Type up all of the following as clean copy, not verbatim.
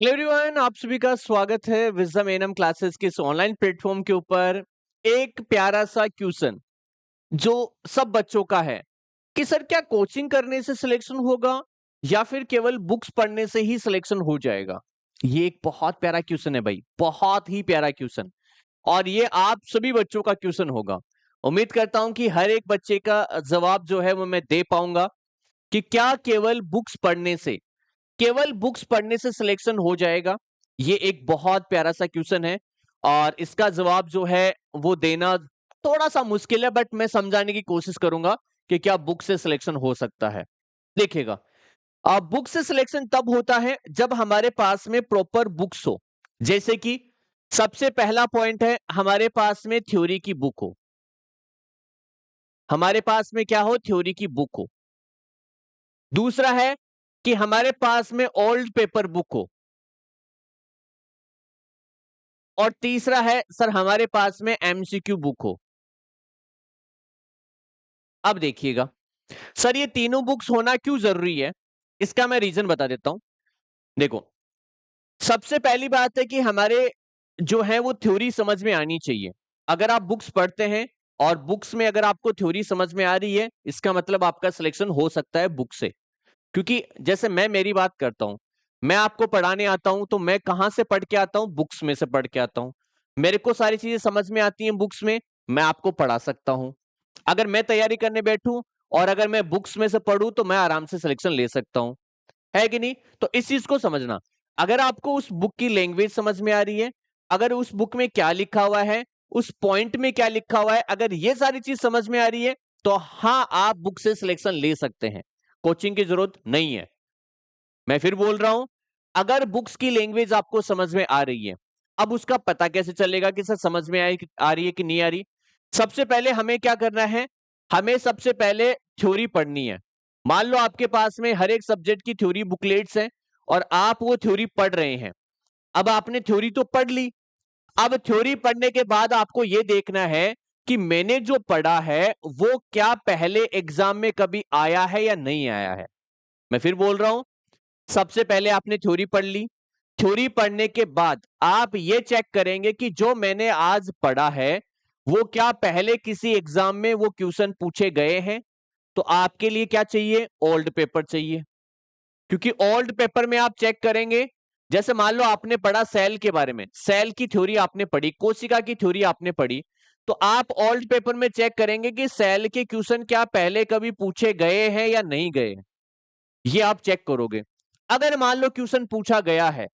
Hello everyone, आप सभी का स्वागत है विजडम एनएम क्लासेस के इस ऑनलाइन प्लेटफॉर्म के ऊपर। एक प्यारा सा क्वेश्चन जो सब बच्चों का है कि सर क्या कोचिंग करने से सिलेक्शन होगा या फिर केवल बुक्स पढ़ने से ही सिलेक्शन हो जाएगा। ये एक बहुत प्यारा क्वेश्चन है भाई, बहुत ही प्यारा क्वेश्चन। और ये आप सभी बच्चों का क्वेश्चन होगा। उम्मीद करता हूं कि हर एक बच्चे का जवाब जो है वो मैं दे पाऊंगा कि क्या केवल बुक्स पढ़ने से सिलेक्शन हो जाएगा। ये एक बहुत प्यारा सा क्वेश्चन है और इसका जवाब जो है वो देना थोड़ा सा मुश्किल है, बट मैं समझाने की कोशिश करूंगा कि क्या बुक से सिलेक्शन हो सकता है। देखिएगा, अब बुक से सिलेक्शन तब होता है जब हमारे पास में प्रॉपर बुक्स हो। जैसे कि सबसे पहला पॉइंट है, हमारे पास में थ्योरी की बुक हो। हमारे पास में क्या हो? थ्योरी की बुक हो। दूसरा है कि हमारे पास में ओल्ड पेपर बुक हो। और तीसरा है सर हमारे पास में एमसीक्यू बुक हो। अब देखिएगा सर, ये तीनों बुक्स होना क्यों जरूरी है, इसका मैं रीजन बता देता हूं। देखो, सबसे पहली बात है कि हमारे जो है वो थ्योरी समझ में आनी चाहिए। अगर आप बुक्स पढ़ते हैं और बुक्स में अगर आपको थ्योरी समझ में आ रही है, इसका मतलब आपका सिलेक्शन हो सकता है बुक से। क्योंकि जैसे मैं मेरी बात करता हूं, मैं आपको पढ़ाने आता हूं तो मैं कहां से पढ़ के आता हूं? बुक्स में से पढ़ के आता हूं। मेरे को सारी चीजें समझ में आती हैं बुक्स में, मैं आपको पढ़ा सकता हूं। अगर मैं तैयारी करने बैठूं और अगर मैं बुक्स में से पढ़ूं तो मैं आराम से सिलेक्शन ले सकता हूं, है कि नहीं? तो इस चीज को समझना। अगर आपको उस बुक की लैंग्वेज समझ में आ रही है, अगर उस बुक में क्या लिखा हुआ है, उस पॉइंट में क्या लिखा हुआ है, अगर ये सारी चीज समझ में आ रही है तो हाँ, आप बुक से सिलेक्शन ले सकते हैं। कोचिंग की जरूरत नहीं है। मैं फिर बोल रहा हूं, अगर बुक्स की लैंग्वेज आपको समझ में आ रही है, अब उसका पता कैसे चलेगा कि सर समझ में आ रही है कि नहीं आ रही? सबसे पहले हमें क्या करना है? हमें सबसे पहले थ्योरी पढ़नी है। मान लो आपके पास में हर एक सब्जेक्ट की थ्योरी बुकलेट्स हैं और आप वो थ्योरी पढ़ रहे हैं। अब आपने थ्योरी तो पढ़ ली। अब थ्योरी पढ़ने के बाद आपको यह देखना है कि मैंने जो पढ़ा है वो क्या पहले एग्जाम में कभी आया है या नहीं आया है। मैं फिर बोल रहा हूं, सबसे पहले आपने थ्योरी पढ़ ली। थ्योरी पढ़ने के बाद आप ये चेक करेंगे कि जो मैंने आज पढ़ा है वो क्या पहले किसी एग्जाम में वो क्वेश्चन पूछे गए हैं। तो आपके लिए क्या चाहिए? ओल्ड पेपर चाहिए। क्योंकि ओल्ड पेपर में आप चेक करेंगे, जैसे मान लो आपने पढ़ा सेल के बारे में, सेल की थ्योरी आपने पढ़ी, कोशिका की थ्योरी आपने पढ़ी, तो आप ओल्ड पेपर में चेक करेंगे कि सेल के क्वेश्चन क्या पहले कभी पूछे गए हैं या नहीं गए। ये आप चेक करोगे। अगर मान लो क्वेश्चन पूछा गया है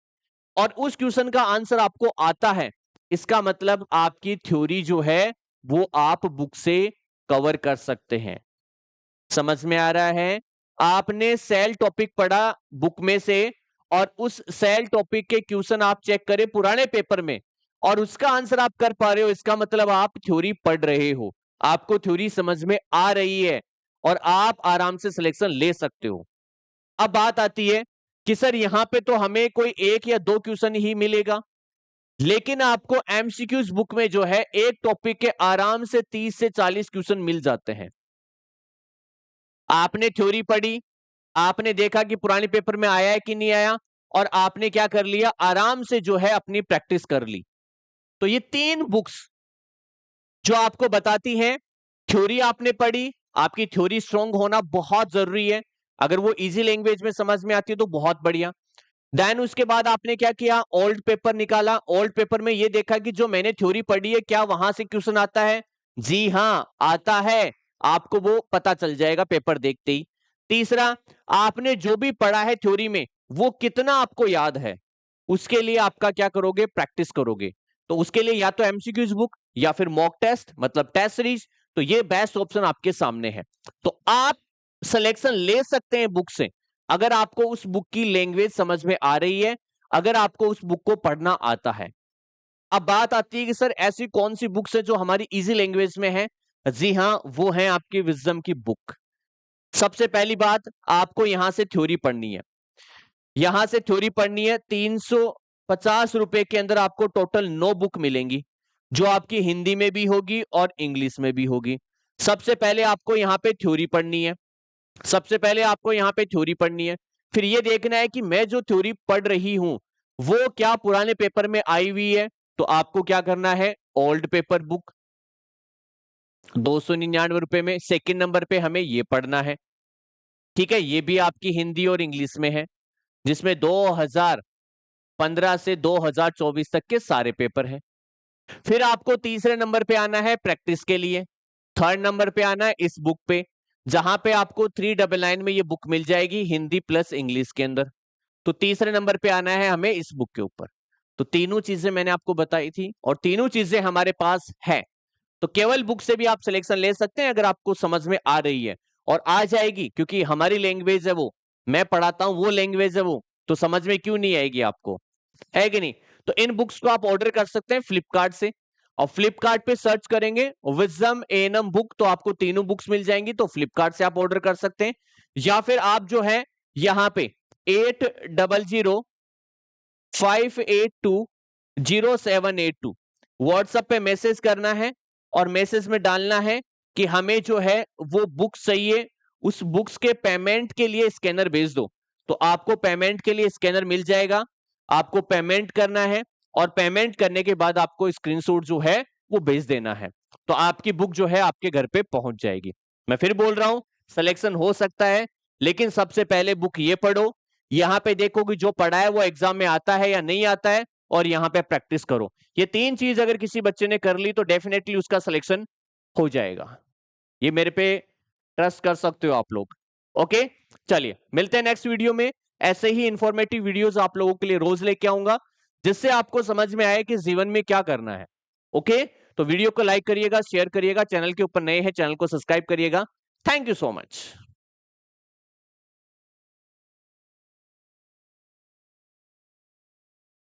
और उस क्वेश्चन का आंसर आपको आता है, इसका मतलब आपकी थ्योरी जो है वो आप बुक से कवर कर सकते हैं। समझ में आ रहा है? आपने सेल टॉपिक पढ़ा बुक में से और उस सेल टॉपिक के क्वेश्चन आप चेक करें पुराने पेपर में और उसका आंसर आप कर पा रहे हो, इसका मतलब आप थ्योरी पढ़ रहे हो, आपको थ्योरी समझ में आ रही है और आप आराम से सिलेक्शन ले सकते हो। अब बात आती है कि सर यहां पे तो हमें कोई एक या दो क्वेश्चन ही मिलेगा, लेकिन आपको एमसीक्यूज बुक में जो है एक टॉपिक के आराम से 30 से 40 क्वेश्चन मिल जाते हैं। आपने थ्योरी पढ़ी, आपने देखा कि पुराने पेपर में आया है कि नहीं आया, और आपने क्या कर लिया? आराम से जो है अपनी प्रैक्टिस कर ली। तो ये तीन बुक्स जो आपको बताती हैं, थ्योरी आपने पढ़ी, आपकी थ्योरी स्ट्रांग होना बहुत जरूरी है। अगर वो इजी लैंग्वेज में समझ में आती है तो बहुत बढ़िया। देन उसके बाद आपने क्या किया? ओल्ड पेपर निकाला। ओल्ड पेपर में ये देखा कि जो मैंने थ्योरी पढ़ी है क्या वहां से क्वेश्चन आता है? जी हां, आता है। आपको वो पता चल जाएगा पेपर देखते ही। तीसरा, आपने जो भी पढ़ा है थ्योरी में वो कितना आपको याद है, उसके लिए आपका क्या करोगे? प्रैक्टिस करोगे। तो उसके लिए या तो एमसीक्यूज बुक या फिर मॉक टेस्ट, मतलब टेस्ट सीरीज। तो ये बेस्ट ऑप्शन आपके सामने है। तो आप सिलेक्शन ले सकते हैं बुक से अगर आपको उस बुक की लैंग्वेज समझ में आ रही है, अगर आपको उस बुक को पढ़ना आता है। अब बात आती है कि सर ऐसी कौन सी बुक्स है जो हमारी इजी लैंग्वेज में है? जी हां, वो है आपकी विजडम की बुक। सबसे पहली बात, आपको यहां से थ्योरी पढ़नी है। यहां से थ्योरी पढ़नी है। 350 रुपए के अंदर आपको टोटल 9 बुक मिलेंगी, जो आपकी हिंदी में भी होगी और इंग्लिश में भी होगी। सबसे पहले आपको यहां पे थ्योरी पढ़नी है। सबसे पहले आपको यहां पे थ्योरी पढ़नी है। फिर ये देखना है कि मैं जो थ्योरी पढ़ रही हूं, वो क्या पुराने पेपर में आई हुई है, तो आपको क्या करना है, ओल्ड पेपर बुक 299 रुपए में। सेकंड नंबर पे हमें ये पढ़ना है, ठीक है, ये भी आपकी हिंदी और इंग्लिश में है, जिसमें 2015 से 2024 तक के सारे पेपर हैं। फिर आपको तीसरे नंबर पे आना है प्रैक्टिस के लिए, थर्ड नंबर पे आना है इस बुक पे, जहां पे आपको 399 में ये बुक मिल जाएगी हिंदी प्लस इंग्लिश के अंदर। तो तीसरे नंबर पे आना है हमें इस बुक के ऊपर। तो तीनों चीजें मैंने आपको बताई थी और तीनों चीजें हमारे पास है। तो केवल बुक से भी आप सिलेक्शन ले सकते हैं अगर आपको समझ में आ रही है, और आ जाएगी क्योंकि हमारी लैंग्वेज है वो, मैं पढ़ाता हूं वो लैंग्वेज है वो, तो समझ में क्यों नहीं आएगी आपको, है कि नहीं। तो इन बुक्स को आप ऑर्डर कर सकते हैं फ्लिपकार्ट से, और फ्लिपकार्ट पे सर्च करेंगे विजडम एएनएम बुक, तो आपको तीनों बुक्स मिल जाएंगी, तो फ्लिपकार्ट से आप ऑर्डर कर सकते हैं। या फिर आप जो है यहां पे 8005820782 व्हाट्सएप पे मैसेज करना है, और मैसेज में डालना है कि हमें जो है वो बुक चाहिए, उस बुक्स के पेमेंट के लिए स्कैनर भेज दो। तो आपको पेमेंट के लिए स्कैनर मिल जाएगा, आपको पेमेंट करना है, और पेमेंट करने के बाद आपको स्क्रीनशॉट जो है वो भेज देना है, तो आपकी बुक जो है आपके घर पे पहुंच जाएगी। मैं फिर बोल रहा हूं, सिलेक्शन हो सकता है, लेकिन सबसे पहले बुक ये पढ़ो, यहां पे देखो कि जो पढ़ा है वो एग्जाम में आता है या नहीं आता है, और यहां पे प्रैक्टिस करो। ये तीन चीज अगर किसी बच्चे ने कर ली तो डेफिनेटली उसका सिलेक्शन हो जाएगा। ये मेरे पे ट्रस्ट कर सकते हो आप लोग। ओके, चलिए मिलते हैं नेक्स्ट वीडियो में। ऐसे ही इंफॉर्मेटिव वीडियोस आप लोगों के लिए रोज लेके आऊंगा, जिससे आपको समझ में आए कि जीवन में क्या करना है। ओके, तो वीडियो को लाइक करिएगा, शेयर करिएगा, चैनल के ऊपर नए हैं चैनल को सब्सक्राइब करिएगा। Thank you so much.